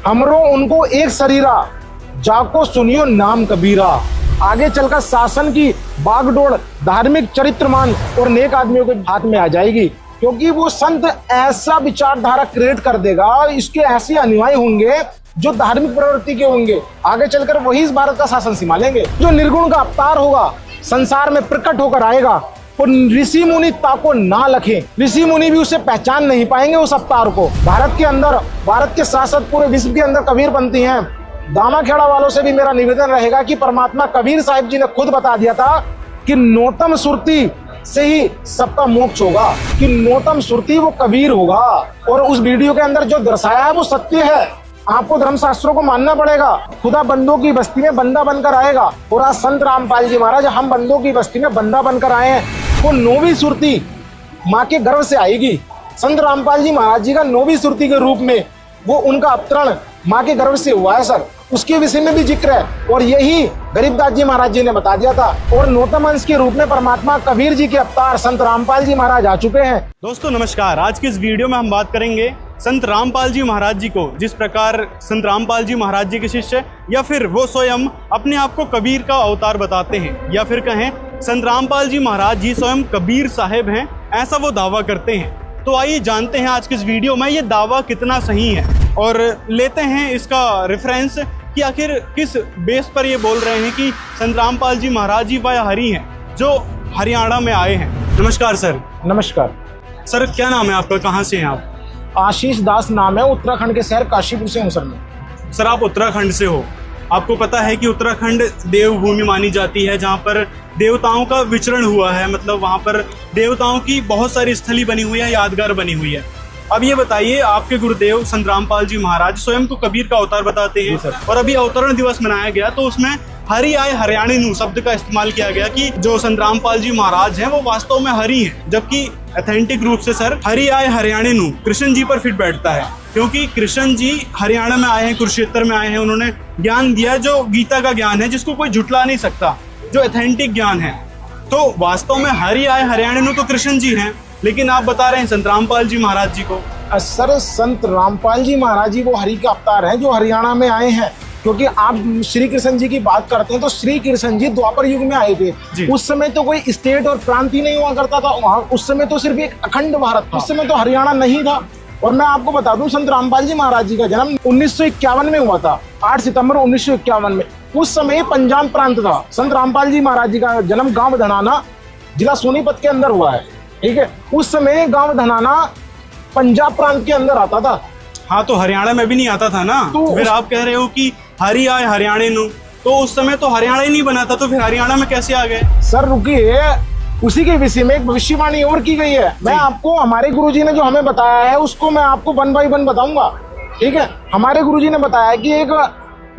हमरो उनको एक शरीरा, जाको सुनियो नाम कबीरा। आगे चलकर शासन की बागडोर धार्मिक चरित्रमान और नेक आदमियों के हाथ में आ जाएगी, क्योंकि वो संत ऐसा विचारधारा क्रिएट कर देगा, इसके ऐसे अनुयायी होंगे जो धार्मिक प्रवृत्ति के होंगे, आगे चलकर वही इस भारत का शासन संभालेंगे। जो निर्गुण का अवतार होगा, संसार में प्रकट होकर आएगा, और ऋषि मुनि ताको ना लखे, ऋषि मुनि भी उसे पहचान नहीं पाएंगे उस अवतार को। भारत के अंदर, भारत के शासक पूरे विश्व के अंदर कबीर बनती हैं। दामाखेड़ा वालों से भी मेरा निवेदन रहेगा कि परमात्मा कबीर साहिब जी ने खुद बता दिया था कि नोतम सुरती से ही सबका मोक्ष होगा, कि नोतम सुरती वो कबीर होगा। और उस वीडियो के अंदर जो दर्शाया है वो सत्य है। आपको धर्मशास्त्रों को मानना पड़ेगा। खुदा बंदों की बस्ती में बंदा बनकर आएगा, और आज संत रामपाल जी महाराज हम बंदों की बस्ती में बंदा बनकर आए हैं। वो नौवीं सुरती माँ के गर्भ से आएगी। संत रामपाल जी महाराज जी का नौवीं सुरती के रूप में वो उनका अवतरण माँ के गर्भ से हुआ है सर, उसके विषय में भी जिक्र है, और यही गरीबदास जी महाराज जी ने बता दिया था। और नौतम अंश के रूप में परमात्मा कबीर जी के अवतार संत रामपाल जी महाराज आ चुके हैं। दोस्तों नमस्कार, आज की इस वीडियो में हम बात करेंगे संत रामपाल जी महाराज जी को। जिस प्रकार संत रामपाल जी महाराज जी के शिष्य या फिर वो स्वयं अपने आप को कबीर का अवतार बताते हैं, या फिर कहें संत रामपाल जी महाराज जी स्वयं कबीर साहेब हैं, ऐसा वो दावा करते हैं। तो आइए जानते हैं आज की इस वीडियो में ये दावा कितना सही है, और लेते हैं इसका रेफरेंस कि आखिर किस बेस पर ये बोल रहे हैं कि संत रामपाल जी महाराज जी वह हरि हैं जो हरियाणा में आए हैं। नमस्कार सर। नमस्कार सर, क्या नाम है आपका, कहाँ से हैं आप? आशीष दास नाम है, उत्तराखंड के शहर काशीपुर से हूँ सर मैं। सर आप उत्तराखंड से हो, आपको पता है कि उत्तराखंड देवभूमि मानी जाती है, जहाँ पर देवताओं का विचरण हुआ है, मतलब वहाँ पर देवताओं की बहुत सारी स्थली बनी हुई है, यादगार बनी हुई है। अब ये बताइए, आपके गुरुदेव संत रामपाल जी महाराज स्वयं को कबीर का अवतार बताते हैं, और अभी अवतरण दिवस मनाया गया तो उसमें हरि आए हरियाणेनु शब्द का इस्तेमाल किया गया कि जो संत रामपाल जी महाराज हैं वो वास्तव में हरि हैं, जबकि ऑथेंटिक रूप से सर हरि आए हरियाणेनु कृष्ण जी पर फिट बैठता है, क्योंकि कृष्ण जी हरियाणा में आए हैं, कुरुक्षेत्र में आए हैं, उन्होंने ज्ञान दिया जो गीता का ज्ञान है, जिसको कोई झुटला नहीं सकता, जो ऑथेंटिक ज्ञान है। तो वास्तव में हरि आए हरियाणेनु तो कृष्ण जी हैं, लेकिन आप बता रहे हैं संत रामपाल जी महाराज जी को। सर संत रामपाल जी महाराज जी वो हरि का अवतार हैं जो हरियाणा में आए हैं, क्योंकि आप श्री कृष्ण जी की बात करते हैं तो श्री कृष्ण जी द्वापर युग में आए थे। उस समय तो कोई स्टेट और प्रांत ही नहीं हुआ करता था वहाँ, उस समय तो सिर्फ एक अखंड भारत था, उस समय तो हरियाणा नहीं था। और मैं आपको बता दूं, संत रामपाल जी महाराज जी का जन्म 1951 में हुआ था, 8 सितंबर 1951 में। उस समय पंजाब प्रांत था। संत रामपाल जी महाराज जी का जन्म गांव धनाना, जिला सोनीपत के अंदर हुआ है, ठीक है। उस समय गांव धनाना पंजाब प्रांत के अंदर आता था। हाँ, तो हरियाणा में भी नहीं आता था ना, तो फिर आप कह रहे हो कि हरि आए हरियाणेनु, तो उस समय तो हरियाणा ही नहीं बना था, तो फिर हरियाणा में कैसे आ गए? सर रुकिए, उसी के विषय में एक भविष्यवाणी और की गई है। मैं आपको, हमारे गुरुजी ने जो हमें बताया है उसको मैं आपको 1 बाय 1 बताऊंगा, ठीक है। हमारे गुरुजी ने बताया कि एक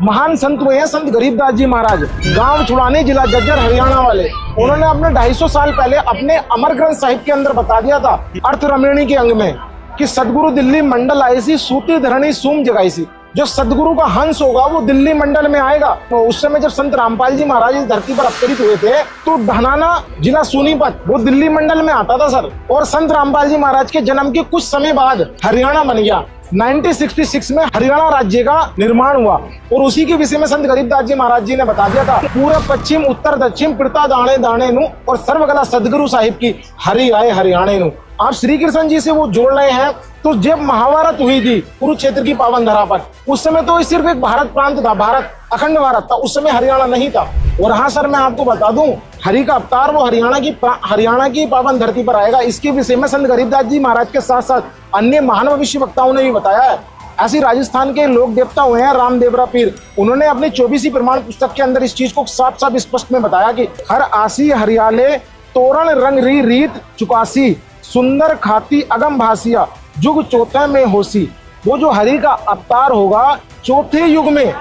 महान संत हुए हैं संत गरीबदास जी महाराज, गांव छुड़ाने जिला जज्जर हरियाणा वाले। उन्होंने अपने 250 साल पहले अपने अमर ग्रंथ साहिब के अंदर बता दिया था अर्थ रमणी के अंग में कि सदगुरु दिल्ली मंडल आए सी, सूती धरणी सूम जगाई सी। जो सदगुरु का हंस होगा वो दिल्ली मंडल में आएगा। तो उस समय जब संत रामपाल जी महाराज इस धरती पर अवतरित हुए थे तो धनाना जिला सोनीपत वो दिल्ली मंडल में आता था सर। और संत रामपाल जी महाराज के जन्म के कुछ समय बाद हरियाणा बन गया। 1966 में हरियाणा राज्य का निर्माण हुआ, और उसी के विषय में संत गरीबदास जी महाराज जी ने बता दिया था, पूर्व पश्चिम उत्तर दक्षिण पिरता दाणे दाणे नु और सर्वकला सदगुरु साहिब की हरि आए हरियाणे नु। आप श्री कृष्ण जी से वो जोड़ रहे हैं। तो जब महाभारत हुई थी कुरुक्षेत्र की पावन धरा पर, उस समय तो सिर्फ एक भारत प्रांत था, भारत अखंड भारत था, उस समय हरियाणा नहीं था। और हाँ सर, मैं आपको बता दूं, हरि का अवतार वो हरियाणा की पावन धरती पर आएगा। इसके विषय में संत गरीबदास जी महाराज के साथ साथ अन्य महान भविष्य वक्ताओं ने भी बताया है। ऐसी राजस्थान के लोक देवता हुए हैं रामदेवरा पीर, उन्होंने अपनी 24वीं प्रमाण पुस्तक के अंदर इस चीज को साफ साफ स्पष्ट में बताया कि हर आसी हरियाले तोरण रंग री रीत चुकासी, सुंदर खाती अगम भासिया युग चौथे में होसी। वो जो हरि का अवतार होगा चौथे युग में,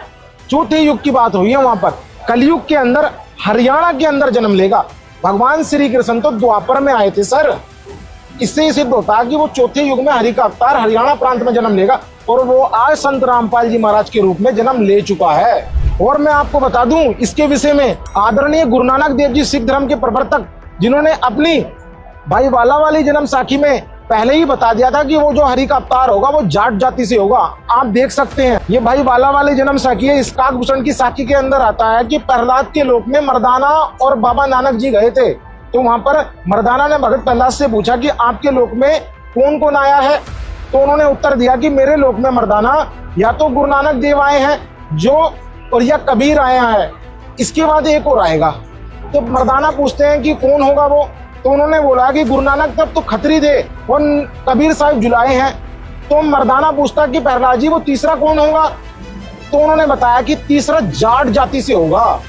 चौथे युग की बात हुई है वहां पर, कलयुग के अंदर हरियाणा के अंदर जन्म लेगा। भगवान श्री कृष्ण तो द्वापर में आए थे सर, इससे सिद्ध होता है कि वो चौथे युग में हरि का अवतार हरियाणा प्रांत में जन्म लेगा, और वो आज संत रामपाल जी महाराज के रूप में जन्म ले चुका है। और मैं आपको बता दूं इसके विषय में, आदरणीय गुरु नानक देव जी सिख धर्म के प्रवर्तक, जिन्होंने अपनी भाई वाला वाली जन्म साखी में पहले ही बता दिया था कि वो जो हरि का अवतार होगा वो जाट जाति से होगा। आप देख सकते हैं ये भाई बाला वाले जन्म साखी है, इस काकभूषण की साखी के अंदर आता है कि प्रहलाद के लोक में मर्दाना और बाबा नानक जी गए थे। तो वहां पर मर्दाना ने भगत प्रहलाद से पूछा कि आपके लोक में कौन कौन आया है, तो उन्होंने उत्तर दिया कि मेरे लोक में मर्दाना या तो गुरु नानक देव आए हैं जो, और या कबीर आया है, इसके बाद एक और आएगा। तो मर्दाना पूछते हैं कि कौन होगा वो, तो उन्होंने बोला कि गुरु नानक तब तो खत्री थे और कबीर साहिब जुलाए हैं। तो मर्दाना पूछता कि प्रहलाद जी वो तीसरा कौन होगा, तो उन्होंने बताया कि तीसरा जाट जाति से होगा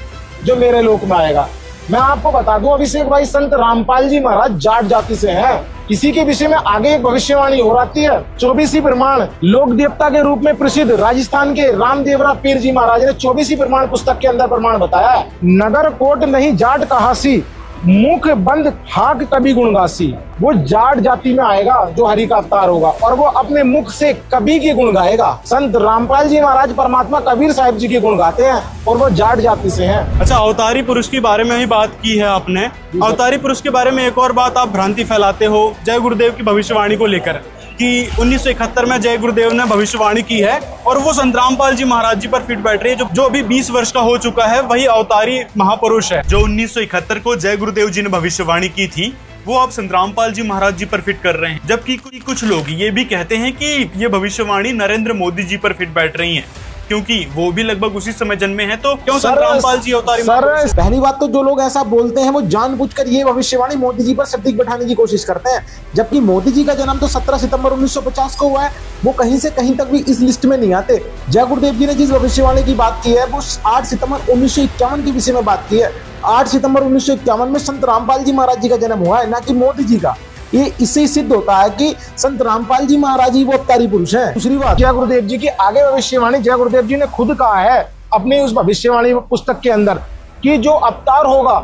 जो मेरे लोक में आएगा। मैं आपको बता दूं अभिषेक भाई, संत रामपाल जी महाराज जाट जाति से हैं। इसी के विषय में आगे एक भविष्यवाणी हो रही है। 24 प्रमाण लोक देवता के रूप में प्रसिद्ध राजस्थान के रामदेवरा पीर जी महाराज ने 24 प्रमाण पुस्तक के अंदर प्रमाण बताया है। नगर कोट नहीं जाट कहासी, मुख बंद हाक कभी गुणगासी। वो जाट जाति में आएगा जो हरि का अवतार होगा और वो अपने मुख से कभी के गुण गाएगा। संत रामपाल जी महाराज परमात्मा कबीर साहिब जी के गुण गाते हैं और वो जाट जाति से हैं। अच्छा, अवतारी पुरुष के बारे में ही बात की है आपने। अवतारी पुरुष के बारे में एक और बात आप भ्रांति फैलाते हो जय गुरुदेव की भविष्यवाणी को लेकर कि 1971 में जय गुरुदेव ने भविष्यवाणी की है और वो संत रामपाल जी महाराज जी पर फिट बैठ रही है। जो अभी 20 वर्ष का हो चुका है वही अवतारी महापुरुष है। जो 1971 को जय गुरुदेव जी ने भविष्यवाणी की थी वो आप संत रामपाल जी महाराज जी पर फिट कर रहे हैं, जबकि कुछ लोग ये भी कहते हैं कि ये भविष्यवाणी नरेंद्र मोदी जी पर फिट बैठ रही है क्योंकि वो भी लगभग उसी समय जन्मे हैं। तो क्यों संत रामपाल जी अवतारी? सर पहली बात तो जो लोग ऐसा बोलते हैं वो जानबूझकर ये भविष्यवाणी मोदी जी पर सटीक बैठाने की कोशिश करते हैं, जबकि मोदी जी का जन्म तो 17 सितंबर 1950 को हुआ है। वो कहीं से कहीं तक भी इस लिस्ट में नहीं आते। जय गुरुदेव जी ने जिस भविष्यवाणी की बात की है वो 8 सितंबर 1951 के विषय में बात की है। 8 सितंबर 1951 में संत रामपाल जी महाराज जी का जन्म हुआ है, ना कि मोदी जी का। ये इससे सिद्ध होता है कि संत रामपाल जी महाराज ही वो अवतारी पुरुष हैं। दूसरी बात, जय गुरुदेव जी की आगे भविष्यवाणी जय गुरुदेव जी ने खुद कहा है अपनी उस भविष्यवाणी पुस्तक के अंदर कि जो अवतार होगा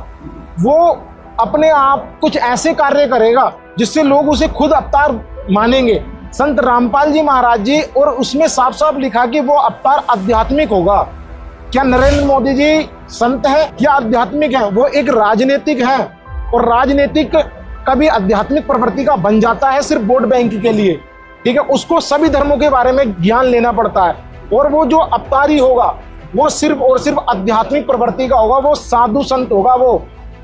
वो अपने आप कुछ ऐसे कार्य करेगा जिससे लोग उसे खुद अवतार मानेंगे। संत रामपाल जी महाराज जी, और उसमें साफ साफ लिखा कि वो अवतार आध्यात्मिक होगा। क्या नरेंद्र मोदी जी संत है या आध्यात्मिक है? वो एक राजनीतिक है और राजनीतिक कभी आध्यात्मिक प्रवृत्ति का बन जाता है सिर्फ वोट बैंक के लिए, ठीक है। उसको सभी धर्मों के बारे में ज्ञान लेना पड़ता है और वो जो अवतारी होगा वो सिर्फ और सिर्फ आध्यात्मिक प्रवृत्ति का होगा, वो साधु संत होगा। वो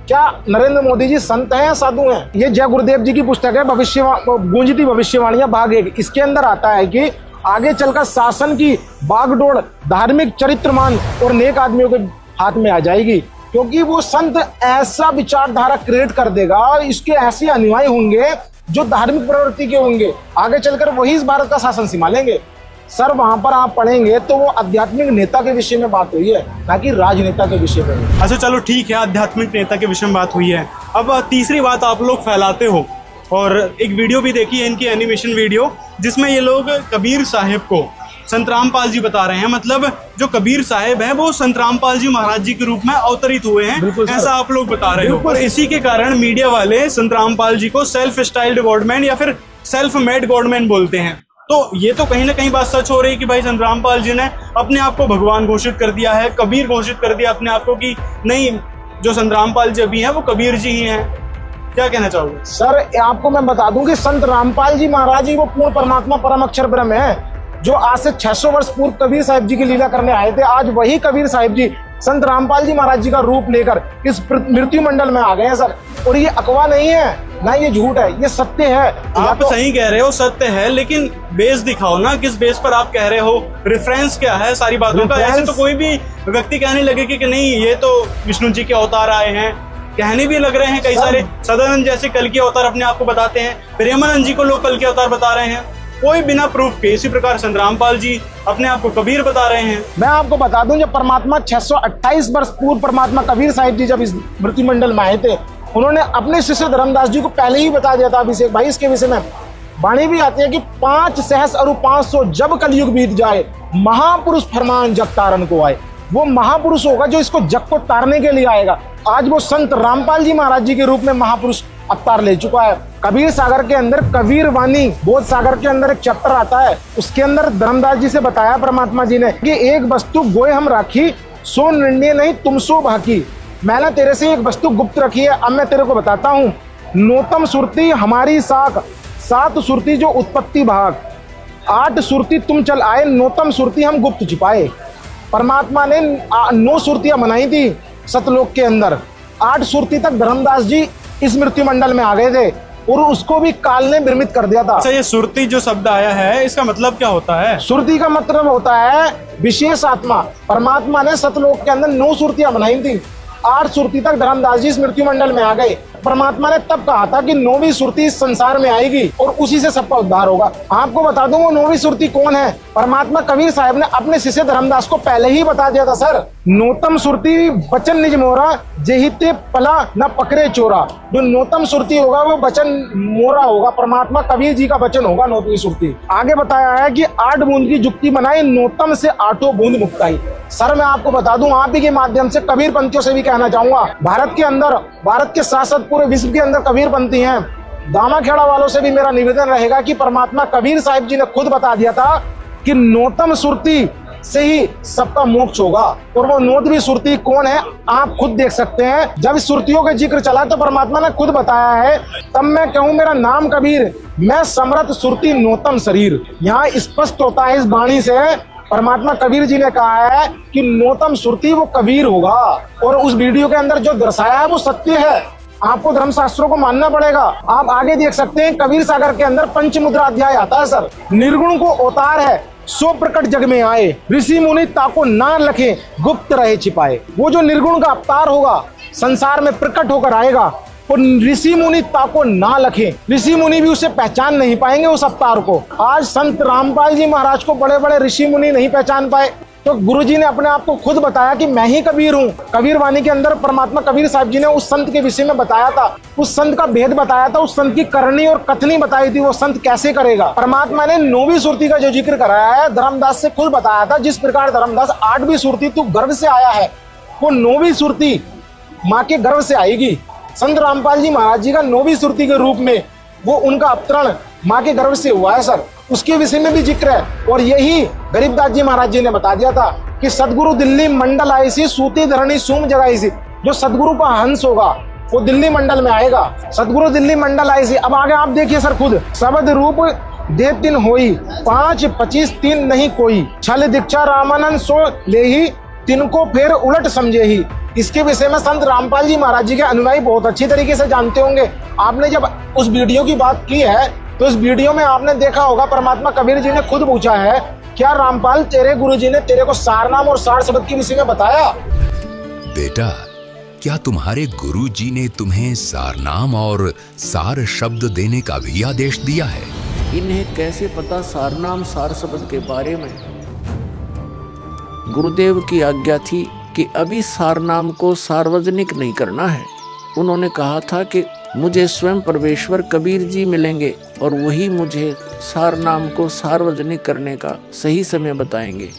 क्या नरेंद्र मोदी जी संत हैं या साधु हैं? ये जय गुरुदेव जी की पुस्तक है गूंजती भविष्यवाणियां भाग 1। इसके अंदर आता है कि आगे चलकर शासन की बागडोर धार्मिक चरित्रमान और नेक आदमियों के हाथ में आ जाएगी, क्योंकि वो संत ऐसा विचारधारा क्रिएट कर देगा, इसके ऐसे अनुयायी होंगे जो धार्मिक प्रवृत्ति के होंगे, आगे चलकर वही इस भारत का शासन संभालेंगे। सर वहां पर आप पढ़ेंगे तो वो आध्यात्मिक नेता के विषय में बात हुई है, ना कि राजनेता के विषय में। अच्छा चलो ठीक है, आध्यात्मिक नेता के विषय में बात हुई है। अब तीसरी बात आप लोग फैलाते हो और एक वीडियो भी देखी है इनकी एनिमेशन वीडियो, जिसमें ये लोग कबीर साहिब को संत रामपाल जी बता रहे हैं। मतलब जो कबीर साहिब हैं वो संत रामपाल जी महाराज जी के रूप में अवतरित हुए हैं, ऐसा आप लोग बता रहे हो। और इसी के कारण मीडिया वाले संत रामपाल जी को सेल्फ स्टाइल्ड गॉडमैन या फिर सेल्फ मेड गॉडमैन बोलते हैं। तो ये तो कहीं ना कहीं बात सच हो रही है कि भाई संत रामपाल जी ने अपने आप को भगवान घोषित कर दिया है, कबीर घोषित कर दिया अपने आप को कि नहीं, जो संत रामपाल जी अभी हैं वो कबीर जी ही हैं। क्या कहना चाहोगे? सर आपको मैं बता दूं कि संत रामपाल जी महाराज जी वो पूर्ण परमात्मा परम अक्षर ब्रह्म है, जो आज से 600 वर्ष पूर्व कबीर साहिब जी की लीला करने आए थे। आज वही कबीर साहिब जी संत रामपाल जी महाराज जी का रूप लेकर इस मृत्यु मंडल में आ गए हैं सर। और ये अफवाह नहीं है, ना ये झूठ है, ये सत्य है। आप तो सही कह रहे हो, सत्य है, लेकिन बेस दिखाओ ना, किस बेस पर आप कह रहे हो, रेफरेंस क्या है सारी बातों का। ऐसे तो कोई भी व्यक्ति कहने लगे कि नहीं ये तो विष्णु जी के अवतार आए हैं, कहने भी लग रहे हैं कई सारे। सदानंद जैसे कल के अवतार अपने आप को बताते हैं, प्रेमानंद जी को लोग कल के अवतार बता रहे हैं, कोई बिना प्रूफ के। इसी प्रकार संत रामपाल जी अपने आप को कबीर बता रहे हैं। मैं आपको बता दूं, जब परमात्मा 628 वर्ष पूर्व परमात्मा कबीर साहिब जी जब इस मृत्यु मंडल में आए थे, उन्होंने अपने शिष्य धर्मदास जी को पहले ही बता दिया था अभिषेक भाई इसके विषय में। वाणी भी आती है कि 5 सहस्र और 500 जब कलयुग बीत जाए, महापुरुष फरमान जग तारन को आए। वो महापुरुष होगा जो इसको जग को तारने के लिए आएगा। आज वो संत रामपाल जी महाराज जी के रूप में महापुरुष अवतार ले चुका है। कबीर सागर के अंदर कबीर वाणी बोध सागर के अंदर एक चैप्टर आता है, उसके अंदर धर्मदास जी से बताया परमात्मा जी ने कि एक वस्तु गोय हम राखी, सो निर्णय नहीं तुम सो बाकी। मैंने तेरे से एक वस्तु गुप्त रखी है, अब मैं तेरे को बताता हूँ। नोतम सुरती हमारी साख, 7 सुरती जो उत्पत्ति भाग, 8 सुरती तुम चल आए, नौतम सुरती हम गुप्त छिपाए। परमात्मा ने 9 सुरतियां बनाई थी सतलोक के अंदर। 8 सुरती तक धर्मदास जी इस मृत्यु मंडल में आ गए थे और उसको भी काल ने भ्रमित कर दिया था। अच्छा, ये सुरती जो शब्द आया है इसका मतलब क्या होता है? सुरती का मतलब होता है विशेष आत्मा। परमात्मा ने सतलोक के अंदर 9 सुरतियां बनाई थी, 8 सुरती तक धर्मदास जी इस मृत्यु मंडल में आ गए। परमात्मा ने तब कहा था कि 9वीं सुरती इस संसार में आएगी और उसी से सबका उद्धार होगा। आपको बता दूं वो 9वीं सुरती कौन है। परमात्मा कबीर साहब ने अपने शिष्य धर्मदास को पहले ही बता दिया था सर। नौतम सुरती बचन निज मोरा, जेहिते पला न पकड़े चोरा। जो नौतम सुरती होगा वो बचन मोरा होगा, परमात्मा कबीर जी का वचन होगा 9वीं सुरती। आगे बताया है कि 8 बूंद की जुक्ति बनाई, नौतम से 8 बूंद मुक्ताई। सर मैं आपको बता दूं, आप ही के माध्यम से कबीर पंथियों से भी कहना चाहूंगा, भारत के अंदर, भारत के साथ साथ पूरे विश्व के अंदर कबीर पंथी हैं। दामाखेड़ा वालों से भी मेरा निवेदन रहेगा कि परमात्मा कबीर साहिब जी ने खुद बता दिया था कि नौतम सुरती से ही सबका मोक्ष होगा। और वो 9वीं सुरती कौन है आप खुद देख सकते हैं। जब इस सुरतियों का जिक्र चला तो परमात्मा ने खुद बताया है, तब मैं कहूं मेरा नाम कबीर, मैं समरथ सुरती नौतम शरीर। यहाँ स्पष्ट होता है इस वाणी से, परमात्मा कबीर जी ने कहा है कि नौतम सुरती वो कबीर होगा। और उस वीडियो के अंदर जो दर्शाया है वो सत्य है, आपको धर्मशास्त्रों को मानना पड़ेगा। आप आगे देख सकते हैं कबीर सागर के अंदर पंचमुद्रा अध्याय आता है सर। निर्गुण को अवतार है, सो प्रकट जग में आए, ऋषि मुनि ताको ना लखे, गुप्त रहे छिपाए। वो जो निर्गुण का अवतार होगा संसार में प्रकट होकर आएगा, और ऋषि मुनि ताको ना लखे, ऋषि मुनि भी उसे पहचान नहीं पाएंगे उस अवतार को। आज संत रामपाल जी महाराज को बड़े बड़े ऋषि मुनि नहीं पहचान पाए, तो गुरु जी ने अपने आप को खुद बताया कि मैं ही कबीर हूँ। कबीर वाणी के अंदर परमात्मा कबीर साहब जी ने उस संत के विषय में बताया था, उस संत का भेद बताया था, उस संत की करनी और कथनी बताई थी, वो संत कैसे करेगा। परमात्मा ने 9वीं सुरती का जो जिक्र कराया है धर्मदास से खुद बताया था। जिस प्रकार धर्मदास 8वीं सुरती तू गर्भ से आया है, वो 9वीं सुरती माँ के गर्भ से आएगी। संत रामपाल जी महाराज जी का 9वीं सुरती के रूप में वो उनका अवतरण माँ के गर्भ से हुआ है सर, उसके विषय में भी जिक्र है। और यही गरीबदास जी महाराज जी ने बता दिया था कि सदगुरु दिल्ली मंडल आई सी, सूती धरणी सूम जगाई सी। जो सदगुरु का हंस होगा वो दिल्ली मंडल में आएगा, सदगुरु दिल्ली मंडल आई सी। अब आगे आप देखिए सर खुद, शब्द रूप दे 3 होई, 5 25 3 नहीं कोई, छल दीक्षा रामानंद सो ले ही, 3 को फिर उलट समझे ही। इसके विषय में संत रामपाल जी महाराज जी के अनुयायी बहुत अच्छी तरीके से जानते होंगे। आपने जब उस वीडियो की बात की है तो इस वीडियो में आपने देखा होगा परमात्मा कबीर जी ने खुद पूछा है, क्या रामपाल तेरे गुरुजी ने तेरे को सारनाम और सार शब्द के विषय में बताया? बेटा, क्या तुम्हारे गुरुजी ने तुम्हें सारनाम और सार शब्द देने का भी आदेश दिया है? इन्हें कैसे पता सारनाम सार शब्द के बारे में? गुरुदेव की आज्ञा थी कि अभी सारनाम को सार्वजनिक नहीं करना है। उन्होंने कहा था कि मुझे स्वयं परमेश्वर कबीर जी मिलेंगे और वही मुझे सारनाम को सार्वजनिक करने का सही समय बताएंगे।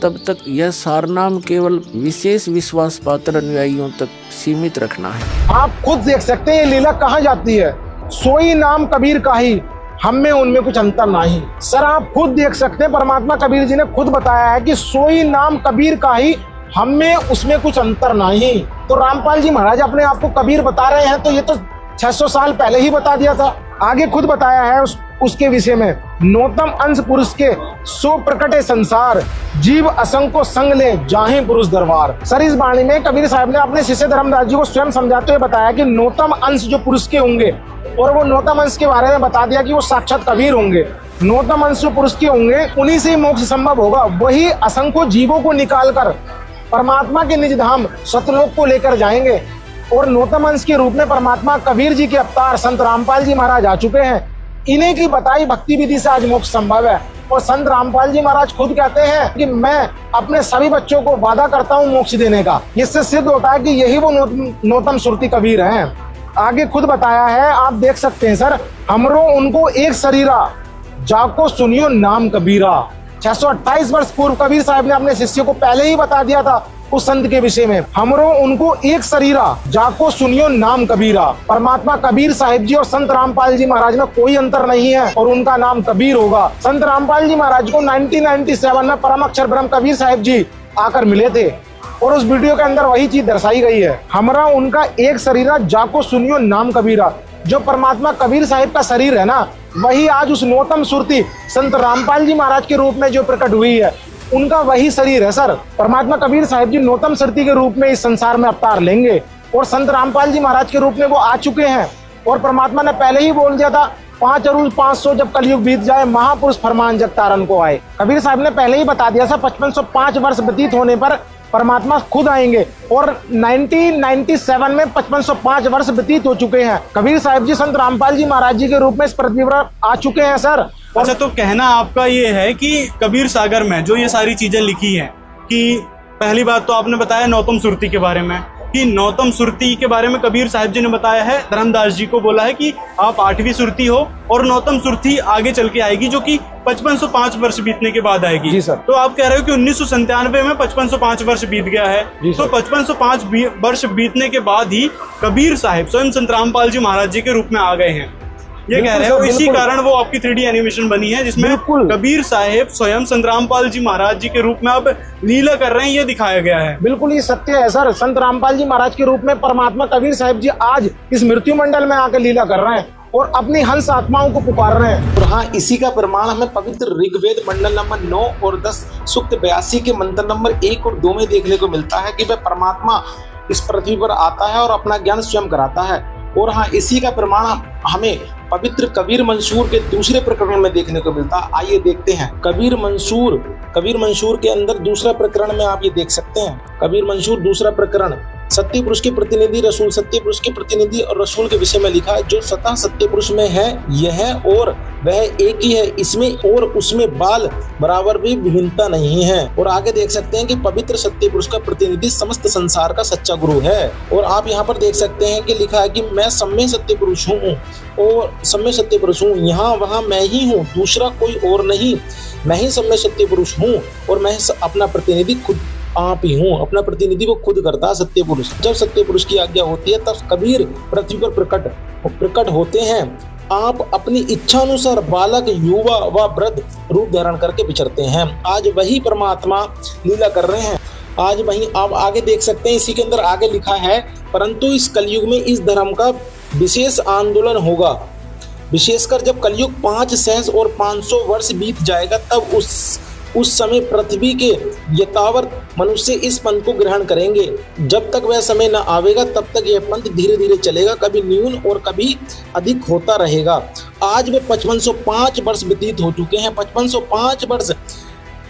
तब तक यह सारनाम केवल विशेष विश्वास पात्र अनुयायियों तक सीमित रखना है। आप खुद देख सकते हैं ये लीला कहाँ जाती है। सोई नाम कबीर का ही, हम में उनमें कुछ अंतर नहीं। सर आप खुद देख सकते हैं परमात्मा कबीर जी ने खुद बताया है कि सोई नाम कबीर का ही, हम में उसमें कुछ अंतर नहीं। तो रामपाल जी महाराज अपने आप को कबीर बता रहे हैं तो ये तो 600 साल पहले ही बता दिया था। आगे खुद बताया है उसके विषय में, नौतम अंश पुरुष के सो प्रकटे संसार, जीव असंग संग ले जाहे पुरुष दरबार। सर इस वाणी में कबीर साहब ने अपने शिष्य धर्मदास जी को स्वयं समझाते हुए बताया कि नौतम अंश जो पुरुष के होंगे, और वो नौतम अंश के बारे में बता दिया कि वो साक्षात कबीर होंगे। नौतम अंश जो पुरुष के होंगे उन्हीं से मोक्ष संभव होगा। वही असंख्य जीवों को निकाल कर परमात्मा के निज धाम सतलोक को लेकर जाएंगे। और नौतम अंश के रूप में परमात्मा कबीर जी के अवतार संत रामपाल जी महाराज आ चुके हैं। इन्हीं की बताई भक्ति विधि से आज मोक्ष संभव है। और संत रामपाल जी महाराज खुद कहते हैं कि मैं अपने सभी बच्चों को वादा करता हूँ मोक्ष देने का। इससे सिद्ध होता है कि यही वो नौतम सुरती कबीर हैं। आगे खुद बताया है, आप देख सकते हैं सर, हमरो उनको एक शरीरा, जाको सुनियो नाम कबीरा। 628 वर्ष पूर्व कबीर साहब ने अपने शिष्य को पहले ही बता दिया था उस संत के विषय में, हमरो उनको एक शरीरा, जाको सुनियो नाम कबीरा। परमात्मा कबीर साहिब जी और संत रामपाल जी महाराज में कोई अंतर नहीं है और उनका नाम कबीर होगा। संत रामपाल जी महाराज को 1997 में परम अक्षर ब्रह्म कबीर साहिब जी आकर मिले थे और उस वीडियो के अंदर वही चीज दर्शाई गई है, हमरा उनका एक शरीरा, जाको सुनियो नाम कबीरा। जो परमात्मा कबीर साहिब का शरीर है ना, वही आज उस नौतम सुरती संत रामपाल जी महाराज के रूप में जो प्रकट हुई है, उनका वही शरीर है सर। परमात्मा कबीर साहिब जी नौतम सुरती के रूप में इस संसार में अवतार लेंगे और संत रामपाल जी महाराज के रूप में वो आ चुके हैं। और परमात्मा ने पहले ही बोल दिया था 5 अरूज 500 जब कलयुग बीत जाए महापुरुष फरमान जग तारन को आए। कबीर साहब ने पहले ही बता दिया था 5505 वर्ष व्यतीत होने पर परमात्मा खुद आएंगे और 1997 में 5505 वर्ष व्यतीत हो चुके हैं। कबीर साहब जी संत रामपाल जी महाराज जी के रूप में इस पृथ्वी पर आ चुके हैं सर। अच्छा, तो कहना आपका ये है कि कबीर सागर में जो ये सारी चीजें लिखी हैं, कि पहली बात तो आपने बताया नौतम सुरती के बारे में, कि नौतम सुरती के बारे में कबीर साहब जी ने बताया है, धर्मदास जी को बोला है कि आप 8वीं सुरती हो और नौतम सुरती आगे चल के आएगी जो कि 5505 वर्ष बीतने के बाद आएगी। जी सर। तो आप कह रहे हो कि 1997 में 5505 वर्ष बीत गया है, तो 5505 वर्ष बीतने के बाद ही कबीर साहब स्वयं संत रामपाल जी महाराज जी के रूप में आ गए हैं, ये कह रहे हो। इसी कारण वो आपकी 3D एनिमेशन बनी है जिसमें कबीर साहब स्वयं संत रामपाल जी महाराज जी के रूप में अब लीला कर रहे हैं, ये दिखाया गया है। बिल्कुल ये सत्य है सर। संत रामपाल जी महाराज के रूप में परमात्मा कबीर साहब जी आज इस मृत्यु मंडल में आकर लीला कर रहे हैं और अपनी हंस आत्माओं को पुकार रहे हैं। और हाँ, इसी का प्रमाण हमें पवित्र ऋग्वेद मंडल नंबर 9 और 10 सूक्त 82 के मंत्र नंबर 1 और 2 में देखने को मिलता है कि वह परमात्मा इस पृथ्वी पर आता है और अपना ज्ञान स्वयं कराता है। और हाँ, इसी का प्रमाण हमें पवित्र कबीर मंशूर के दूसरे प्रकरण में देखने को मिलता है। आइए देखते हैं कबीर मंशूर के अंदर दूसरा प्रकरण में आप ये देख सकते हैं। कबीर मंशूर दूसरा प्रकरण, सत्य पुरुष के प्रतिनिधि रसूल, सत्य पुरुष के प्रतिनिधि और रसूल के विषय में लिखा है। जो स्वतः सत्य पुरुष में है यह और वह एक ही है, इसमें और उसमें बाल बराबर भी विभिन्नता नहीं है। और आगे देख सकते हैं कि पवित्र सत्य पुरुष का प्रतिनिधि समस्त संसार का सच्चा गुरु है। और आप यहाँ पर देख सकते हैं कि लिखा है कि मैं सम्य सत्य पुरुष हूँ और सम्य सत्य पुरुष हूँ, यहाँ वहाँ मैं ही हूँ, दूसरा कोई और नहीं, मैं ही सम्य सत्य पुरुष हूँ और मैं अपना प्रतिनिधि खुद आप ही हूँ। अपना प्रतिनिधि वो खुद करता है सत्य पुरुष। जब सत्य पुरुष की आज्ञा होती है तब कबीर पृथ्वी पर प्रकट होते हैं। आप अपनी इच्छा अनुसार बालक, युवा व वृद्ध रूप धारण करके विचरते हैं। आज वही परमात्मा लीला कर रहे हैं। आज वही आप आगे देख सकते हैं, इसी के अंदर आगे लिखा है, परंतु इस कलयुग में इस धर्म का विशेष आंदोलन होगा, विशेषकर जब कलयुग 5 सहस्र और 500 वर्ष बीत जाएगा, तब उस समय पृथ्वी के यथावत मनुष्य इस पंथ को ग्रहण करेंगे। जब तक वह समय न आवेगा तब तक यह पंथ धीरे धीरे चलेगा, कभी न्यून और कभी अधिक होता रहेगा। आज वे 5505 वर्ष व्यतीत हो चुके हैं। 5505 वर्ष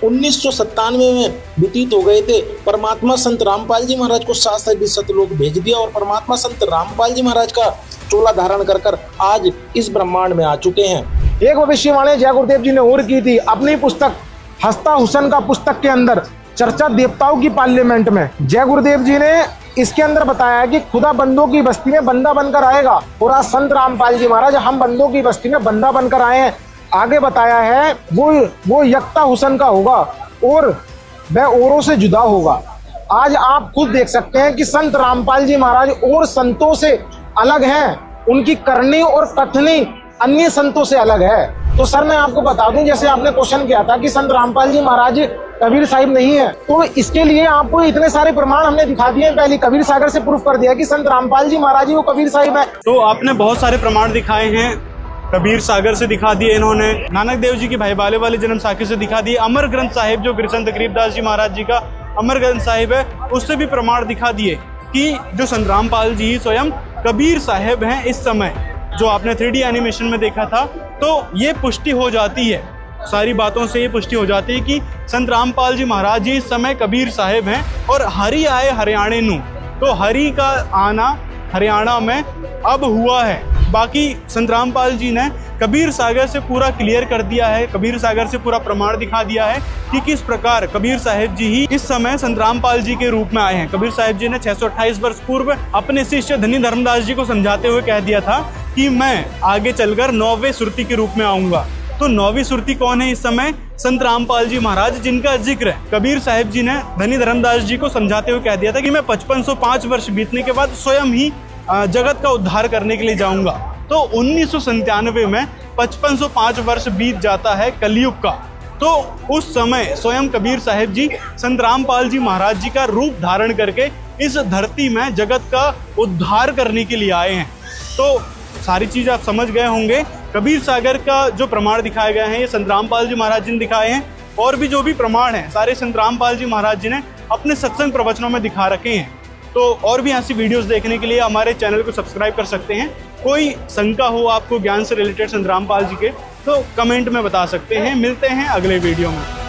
1997 में व्यतीत हो गए थे। परमात्मा संत रामपाल जी महाराज को 7 सतलोक भेज दिया और परमात्मा संत रामपाल जी महाराज का चोला धारण कर आज इस ब्रह्मांड में आ चुके हैं। एक भविष्यवाणी जय गुरुदेव जी ने और की थी अपनी पुस्तक हस्ता हुसैन का पुस्तक के अंदर, चर्चा देवताओं की पार्लियामेंट में। जय गुरुदेव जी ने इसके अंदर बताया कि खुदा बंदों की बस्ती में बंदा बनकर आएगा और आज संत रामपाल जी महाराज हम बंदों की बस्ती में बंदा बनकर आए हैं। आगे बताया है वो यकता हुसैन का होगा और वह औरों से जुदा होगा। आज आप खुद देख सकते हैं कि संत रामपाल जी महाराज और संतों से अलग हैं, उनकी करनी और कथनी अन्य संतों से अलग है। तो सर मैं आपको बता दूं, जैसे आपने क्वेश्चन किया था कि संत रामपाल जी महाराज कबीर साहिब नहीं है, तो इसके लिए आपको इतने सारे प्रमाण हमने दिखा दिए। पहले कबीर सागर से प्रूफ कर दिया कि संत रामपाल जी महाराज ही वो कबीर साहिब है। तो आपने बहुत सारे प्रमाण दिखाए हैं, कबीर सागर से दिखा दिए इन्होंने, नानक देव जी की भाई बाले वाले जन्म साखी से दिखा दिए, अमर ग्रंथ साहिब जो संत गरीबदास जी महाराज जी का अमर ग्रंथ साहिब है उससे भी प्रमाण दिखा दिए कि जो संत रामपाल जी स्वयं कबीर साहिब हैं। इस समय जो आपने 3D एनिमेशन में देखा था, तो ये पुष्टि हो जाती है, सारी बातों से ये पुष्टि हो जाती है कि संत रामपाल जी महाराज जी इस समय कबीर साहिब हैं। और हरि आए हरियाणे नू, तो हरि का आना हरियाणा में अब हुआ है। बाकी संत रामपाल जी ने कबीर सागर से पूरा क्लियर कर दिया है, कबीर सागर से पूरा प्रमाण दिखा दिया है कि किस प्रकार कबीर साहिब जी ही इस समय संत रामपाल जी के रूप में आए हैं। कबीर साहिब जी ने 628 वर्ष पूर्व अपने शिष्य धनी धर्मदास जी को समझाते हुए कह दिया था कि मैं आगे चलकर 9वें सुरती के रूप में आऊंगा। तो 9वीं सुरती कौन है इस समय? संत रामपाल जी महाराज, जिनका जिक्र है कबीर साहिब जी ने धनी धर्मदास जी को समझाते हुए कह दिया था कि मैं 5505 वर्ष बीतने के बाद स्वयं ही जगत का उद्धार करने के लिए जाऊंगा। तो 1997 में 5505 वर्ष बीत जाता है कलयुग का। तो उस समय स्वयं कबीर साहिब जी संत रामपाल जी महाराज जी का रूप धारण करके इस धरती में जगत का उद्धार करने के लिए आए हैं। तो सारी चीज़ आप समझ गए होंगे कबीर सागर का जो प्रमाण दिखाया गया है ये संत रामपाल जी महाराज जी ने दिखाए हैं, और भी जो भी प्रमाण हैं सारे संत रामपाल जी महाराज जी ने अपने सत्संग प्रवचनों में दिखा रखे हैं। तो और भी ऐसी वीडियोस देखने के लिए हमारे चैनल को सब्सक्राइब कर सकते हैं। कोई शंका हो आपको ज्ञान से रिलेटेड संत रामपाल जी के, तो कमेंट में बता सकते हैं। मिलते हैं अगले वीडियो में।